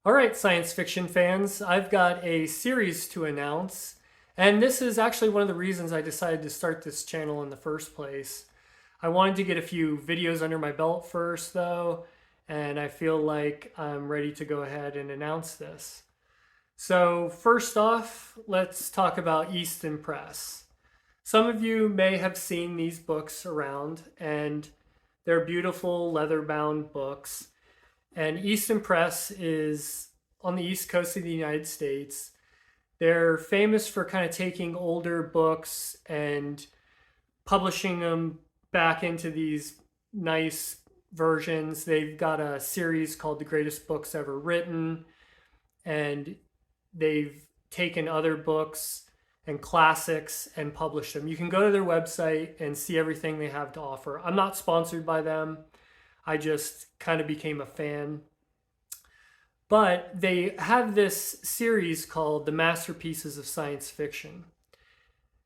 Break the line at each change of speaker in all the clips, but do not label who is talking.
All right, science fiction fans, I've got a series to announce, and this is actually one of the reasons I decided to start this channel in the first place. I wanted to get a few videos under my belt first, though, and I feel like I'm ready to go ahead and announce this. So, first off, let's talk about Easton Press. Some of you may have seen these books around, and they're beautiful leather bound books. And Easton Press is on the East Coast of the United States. They're famous for kind of taking older books and publishing them back into these nice versions. They've got a series called The Greatest Books Ever Written, and they've taken other books and classics and published them. You can go to their website and see everything they have to offer. I'm not sponsored by them. I just kind of became a fan. But they have this series called The Masterpieces of Science Fiction.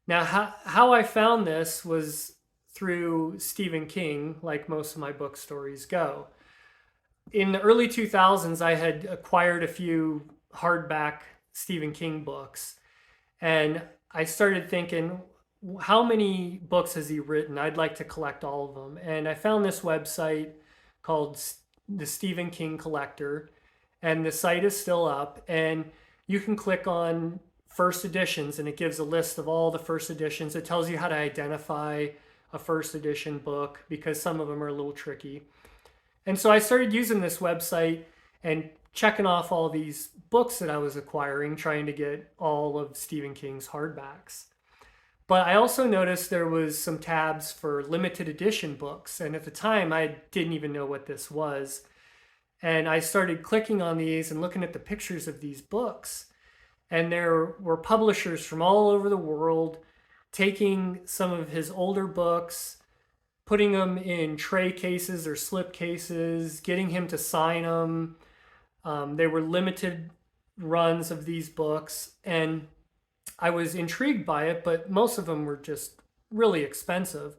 Now, how I found this was through Stephen King, like most of my book stories go. In the early 2000s, I had acquired a few hardback Stephen King books, and I started thinking, how many books has he written? I'd like to collect all of them. And I found this website called the Stephen King Collector, and the site is still up. And you can click on first editions, and it gives a list of all the first editions. It tells you how to identify a first edition book because some of them are a little tricky. And so I started using this website and checking off all these books that I was acquiring, trying to get all of Stephen King's hardbacks. But I also noticed there was some tabs for limited edition books, and at the time I didn't even know what this was. And I started clicking on these and looking at the pictures of these books, and there were publishers from all over the world taking some of his older books, putting them in tray cases or slip cases, getting him to sign them. They were limited runs of these books, and I was intrigued by it, but most of them were just really expensive.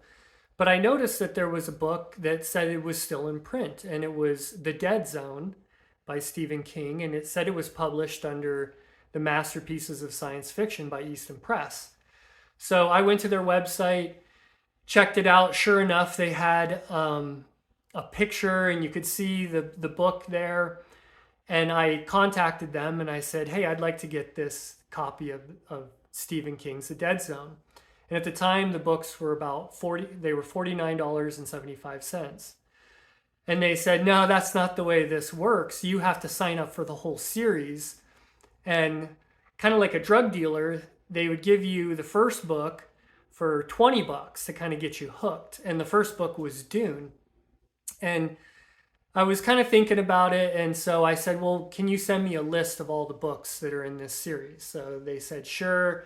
But I noticed that there was a book that said it was still in print, and it was The Dead Zone by Stephen King, and it said it was published under the Masterpieces of Science Fiction by Easton Press. So I went to their website, checked it out. Sure enough, they had a picture, and you could see the book there. And I contacted them and I said, hey, I'd like to get this copy of Stephen King's The Dead Zone. And at the time, the books were they were $49.75. And they said, no, that's not the way this works. You have to sign up for the whole series. And kind of like a drug dealer, they would give you the first book for $20 to kind of get you hooked. And the first book was Dune. And I was kind of thinking about it, and so I said, well, can you send me a list of all the books that are in this series? So they said, sure.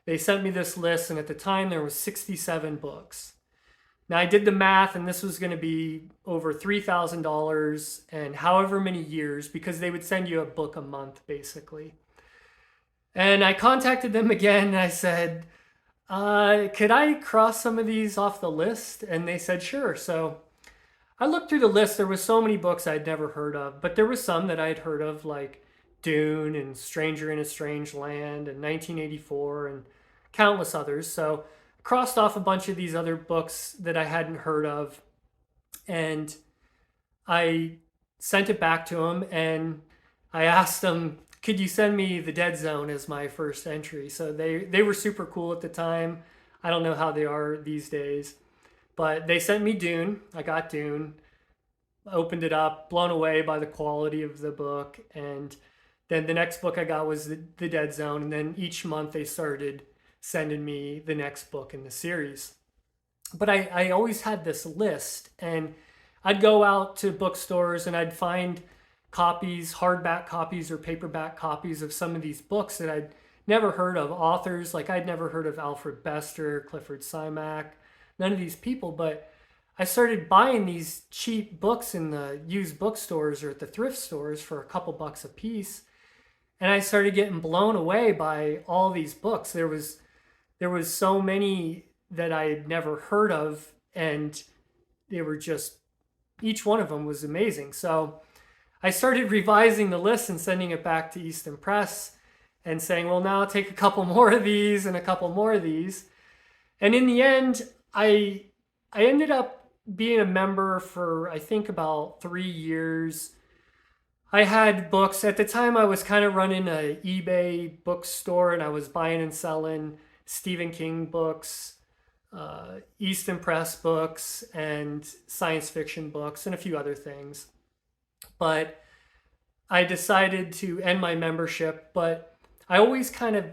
They sent me this list, and at the time there was 67 books. Now I did the math, and this was going to be over $3,000 and however many years, because they would send you a book a month, basically. And I contacted them again, and I said, could I cross some of these off the list? And they said, sure. So I looked through the list. There was so many books I'd never heard of, but there was some that I'd heard of, like Dune and Stranger in a Strange Land and 1984 and countless others. So I crossed off a bunch of these other books that I hadn't heard of, and I sent it back to them, and I asked them, could you send me The Dead Zone as my first entry? So they were super cool at the time. I don't know how they are these days. But they sent me Dune. I got Dune, opened it up, blown away by the quality of the book. And then the next book I got was the Dead Zone. And then each month they started sending me the next book in the series. But I always had this list, and I'd go out to bookstores and I'd find copies, hardback copies or paperback copies of some of these books that I'd never heard of. Authors, like I'd never heard of Alfred Bester, Clifford Simak, none of these people, but I started buying these cheap books in the used bookstores or at the thrift stores for a couple bucks a piece. And I started getting blown away by all these books. There was so many that I had never heard of, and they were just, each one of them was amazing. So I started revising the list and sending it back to Easton Press and saying, well, now I'll take a couple more of these and a couple more of these. And in the end, I ended up being a member for, I think, about 3 years. I had books. At the time, I was kind of running an eBay bookstore, and I was buying and selling Stephen King books, Easton Press books, and science fiction books, and a few other things. But I decided to end my membership, but I always kind of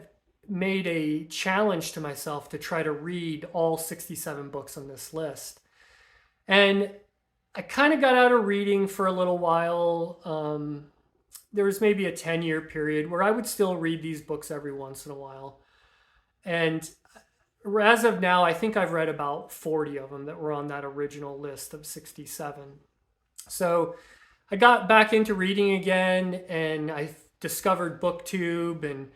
made a challenge to myself to try to read all 67 books on this list. And I kind of got out of reading for a little while. There was maybe a 10-year period where I would still read these books every once in a while. And as of now, I think I've read about 40 of them that were on that original list of 67. So I got back into reading again, and I discovered BookTube, and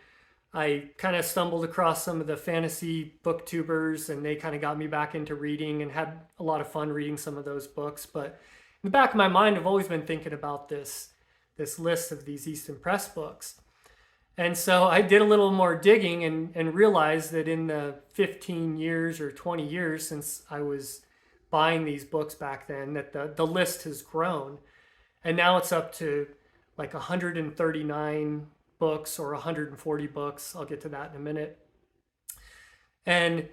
I kind of stumbled across some of the fantasy booktubers, and they kind of got me back into reading and had a lot of fun reading some of those books. But in the back of my mind, I've always been thinking about this list of these Easton Press books. And so I did a little more digging and realized that in the 15 years or 20 years since I was buying these books back then, that the list has grown. And now it's up to like 139 books or 140 books. I'll get to that in a minute. And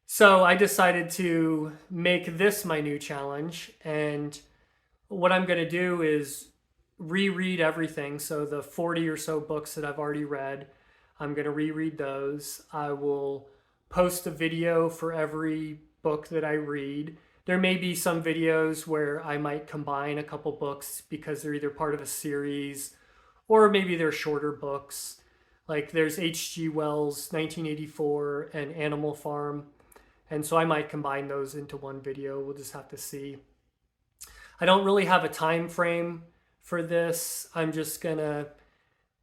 so I decided to make this my new challenge. And what I'm going to do is reread everything. So the 40 or so books that I've already read, I'm going to reread those. I will post a video for every book that I read. There may be some videos where I might combine a couple books because they're either part of a series or maybe they're shorter books. Like there's H.G. Wells' 1984 and Animal Farm. And so I might combine those into one video. We'll just have to see. I don't really have a time frame for this. I'm just gonna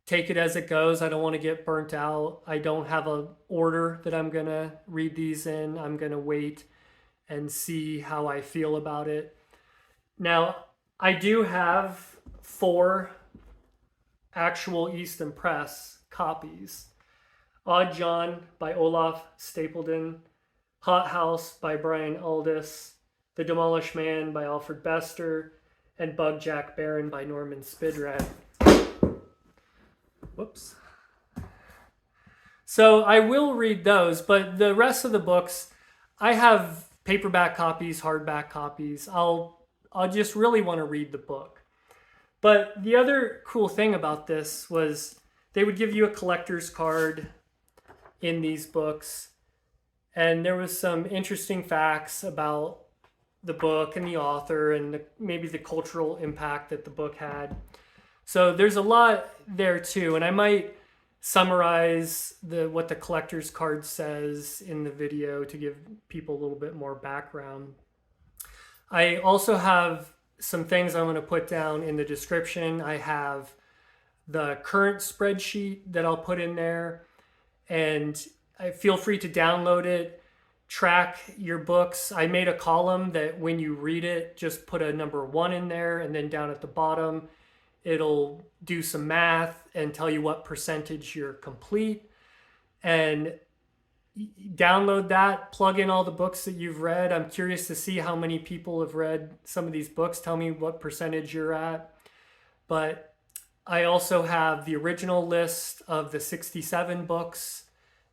take it as it goes. I don't want to get burnt out. I don't have an order that I'm gonna read these in. I'm gonna wait and see how I feel about it. Now, I do have 4 actual Easton Press copies. Odd John by Olaf Stapledon, Hot House by Brian Aldiss, The Demolished Man by Alfred Bester, and Bug Jack Barron by Norman Spidrad. Whoops. So I will read those, but the rest of the books, I have paperback copies, hardback copies. I'll just really want to read the book. But the other cool thing about this was they would give you a collector's card in these books, and there was some interesting facts about the book and the author and maybe the cultural impact that the book had. So there's a lot there too, and I might summarize what the collector's card says in the video to give people a little bit more background. I also have some things I'm going to put down in the description. I have the current spreadsheet that I'll put in there, and feel free to download it. Track your books. I made a column that when you read it, just put a number 1 in there, and then down at the bottom, it'll do some math and tell you what percentage you're complete. And download that, plug in all the books that you've read. I'm curious to see how many people have read some of these books. Tell me what percentage you're at. But I also have the original list of the 67 books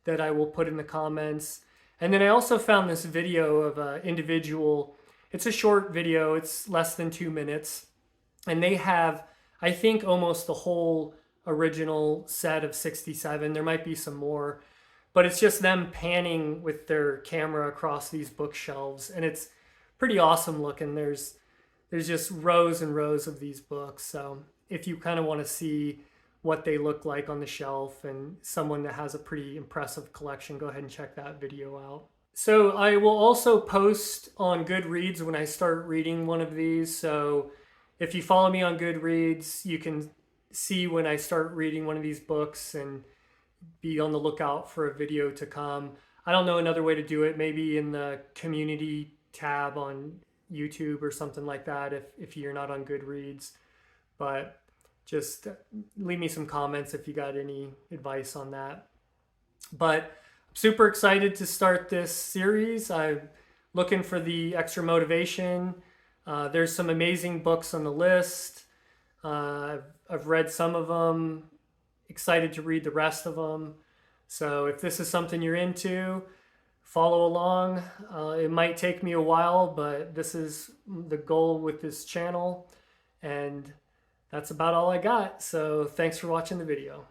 that I will put in the comments. And then I also found this video of an individual. It's a short video. It's less than 2 minutes. And they have, I think, almost the whole original set of 67. There might be some more. But it's just them panning with their camera across these bookshelves. And it's pretty awesome looking. There's just rows and rows of these books. So if you kind of want to see what they look like on the shelf and someone that has a pretty impressive collection, go ahead and check that video out. So I will also post on Goodreads when I start reading one of these. So if you follow me on Goodreads, you can see when I start reading one of these books and be on the lookout for a video to come. I don't know another way to do it, maybe in the community tab on YouTube or something like that if you're not on Goodreads. But just leave me some comments if you got any advice on that. But I'm super excited to start this series. I'm looking for the extra motivation. There's some amazing books on the list. I've read some of them, excited to read the rest of them. So if this is something you're into, follow along. It might take me a while, but this is the goal with this channel. And that's about all I got. So thanks for watching the video.